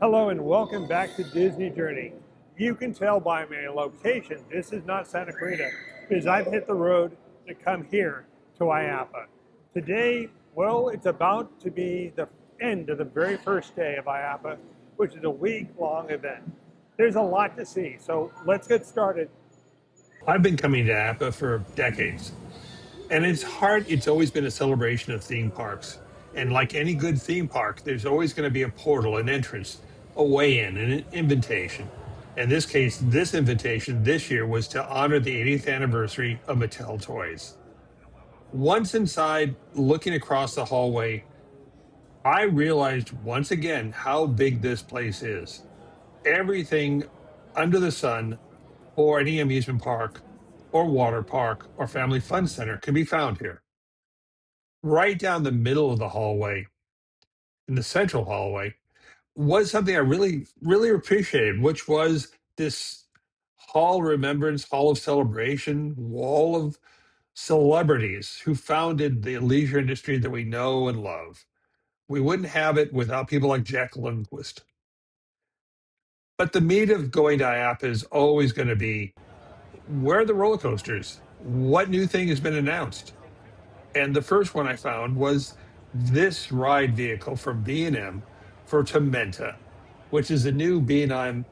Hello and welcome back to Disney Journey. You can tell by my location, this is not Santa Clarita, because I've hit the road to come here to IAPPA. Today, well, it's about to be the end of the very first day of IAPPA, which is a week-long event. There's a lot to see, so let's get started. I've been coming to APPA for decades, and it's always been a celebration of theme parks. And like any good theme park, there's always going to be a portal, an entrance, a way in, and an invitation. In this case, this invitation this year was to honor the 80th anniversary of Mattel Toys. Once inside, looking across the hallway, I realized once again how big this place is. Everything under the sun or any amusement park or water park or family fun center can be found here. Right down the middle of the hallway, in the central hallway, was something I really appreciated, which was this hall remembrance, hall of celebration, wall of celebrities who founded the leisure industry that we know and love. We wouldn't have it without people like Jack Lundquist. But the meat of going to IAPA is always going to be, where are the roller coasters? What new thing has been announced? And the first one I found was this ride vehicle from B&M for Tormenta, which is a new B&M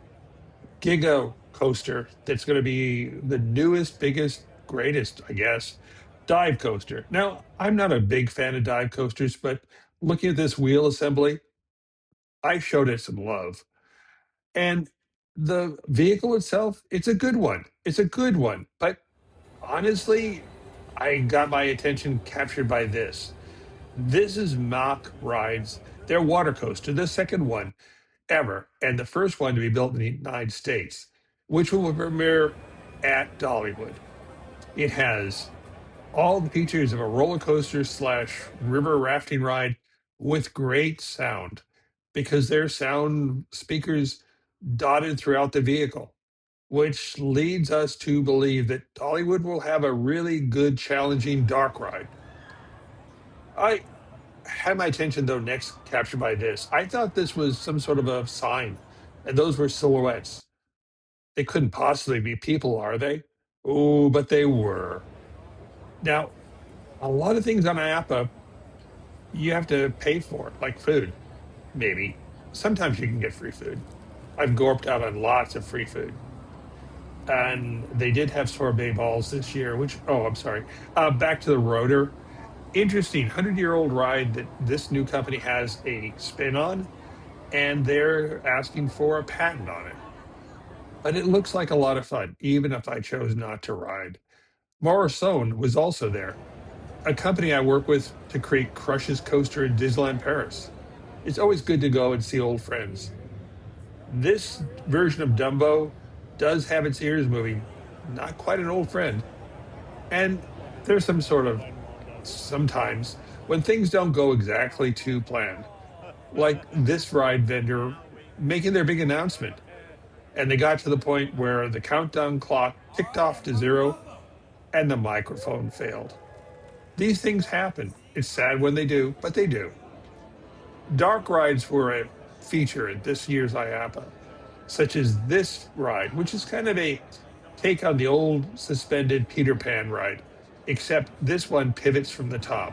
Giga coaster that's going to be the newest, biggest, greatest, I guess, dive coaster. Now, I'm not a big fan of dive coasters, but looking at this wheel assembly, I showed it some love. And the vehicle itself, it's a good one. It's a good one. But honestly, I got my attention captured by this. This is Mach Rides, their water coaster, the second one ever, and the first one to be built in the United States, which will premiere at Dollywood. It has all the features of a roller coaster slash river rafting ride with great sound because there's sound speakers dotted throughout the vehicle, which leads us to believe that Dollywood will have a really good, challenging dark ride. I had my attention, though, next captured by this. I thought this was some sort of a sign, and those were silhouettes. They couldn't possibly be people, are they? Oh, but they were. Now, a lot of things on IAPPA you have to pay for, like food, maybe. Sometimes you can get free food. I've gorped out on lots of free food. And they did have sorbet balls this year, which, oh, I'm sorry. Back to the rotor. Interesting 100-year-old ride that this new company has a spin on, and they're asking for a patent on it. But it looks like a lot of fun, even if I chose not to ride. Morrison was also there, a company I work with to create Crush's coaster in Disneyland Paris. It's always good to go and see old friends. This version of Dumbo does have its ears moving, not quite an old friend. And there's some sort of sometimes when things don't go exactly to plan, like this ride vendor making their big announcement. And they got to the point where the countdown clock ticked off to zero and the microphone failed. These things happen. It's sad when they do, but they do. Dark rides were a feature at this year's IAPPA, such as this ride, which is kind of a take on the old suspended Peter Pan ride, except this one pivots from the top.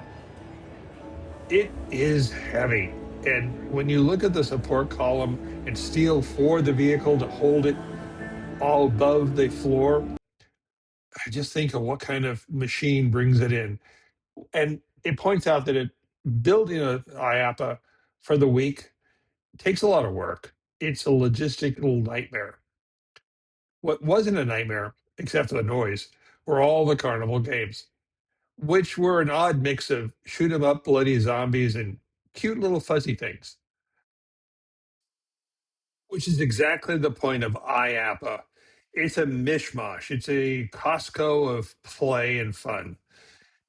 It is heavy. And when you look at the support column and steel for the vehicle to hold it all above the floor, I just think of what kind of machine brings it in. And it points out that building a IAPPA for the week takes a lot of work. It's a logistical nightmare. What wasn't a nightmare, except for the noise, were all the carnival games, which were an odd mix of shoot 'em up, bloody zombies, and cute little fuzzy things, which is exactly the point of IAPPA. It's a mishmash. It's a Costco of play and fun.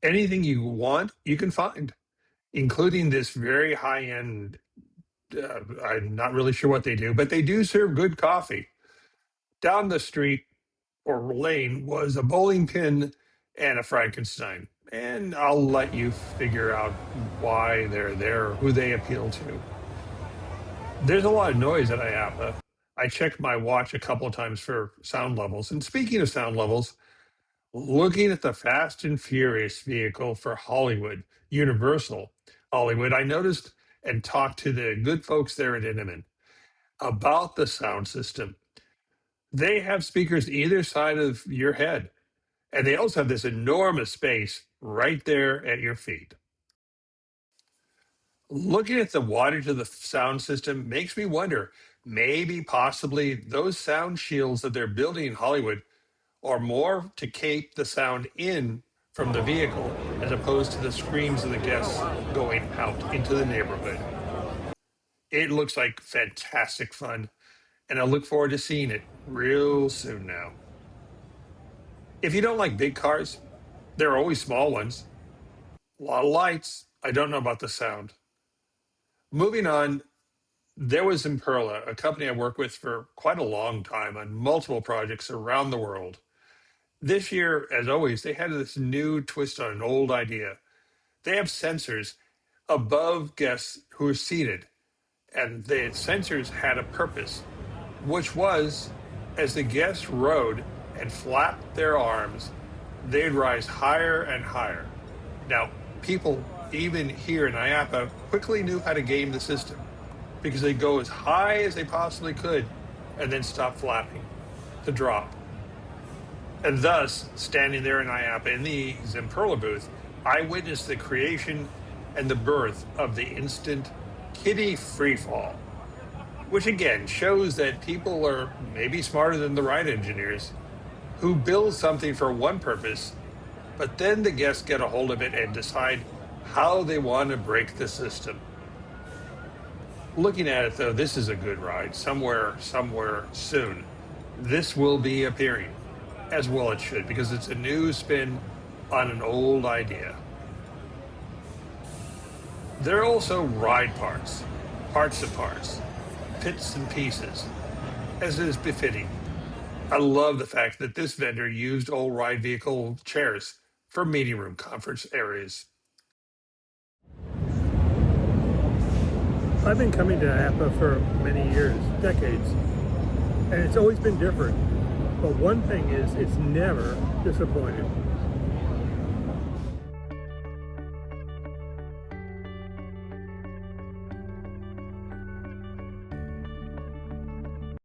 Anything you want, you can find, including this very high end. I'm not really sure what they do, but they do serve good coffee. Down the street or lane was a bowling pin and a Frankenstein. And I'll let you figure out why they're there, who they appeal to. There's a lot of noise at IAPPA. I checked my watch a couple of times for sound levels. And speaking of sound levels, looking at the Fast and Furious vehicle for Hollywood, Universal Hollywood, I noticed and talked to the good folks there at Inman about the sound system. They have speakers either side of your head, and they also have this enormous space right there at your feet. Looking at the wattage of the sound system makes me wonder, maybe possibly those sound shields that they're building in Hollywood are more to keep the sound in from the vehicle as opposed to the screams of the guests going out into the neighborhood. It looks like fantastic fun, and I look forward to seeing it real soon now. If you don't like big cars, there are always small ones. A lot of lights. I don't know about the sound. Moving on, there was Imperla, a company I worked with for quite a long time on multiple projects around the world. This year, as always, they had this new twist on an old idea. They have sensors above guests who are seated, and the sensors had a purpose, which was as the guests rode and flapped their arms, they'd rise higher and higher. Now, people, even here in IAPPA, quickly knew how to game the system because they go as high as they possibly could and then stop flapping to drop. And thus, standing there in IAPPA in the Zimperla booth, I witnessed the creation and the birth of the instant kiddie freefall, which again shows that people are maybe smarter than the ride engineers who build something for one purpose, but then the guests get a hold of it and decide how they want to break the system. Looking at it though, this is a good ride. Somewhere soon, this will be appearing, as well it should, because it's a new spin on an old idea. There are also ride parts of parts, bits and pieces, as is befitting. I love the fact that this vendor used old ride vehicle chairs for meeting room conference areas. I've been coming to IAPPA for many years, decades, and it's always been different. But one thing is, it's never disappointed.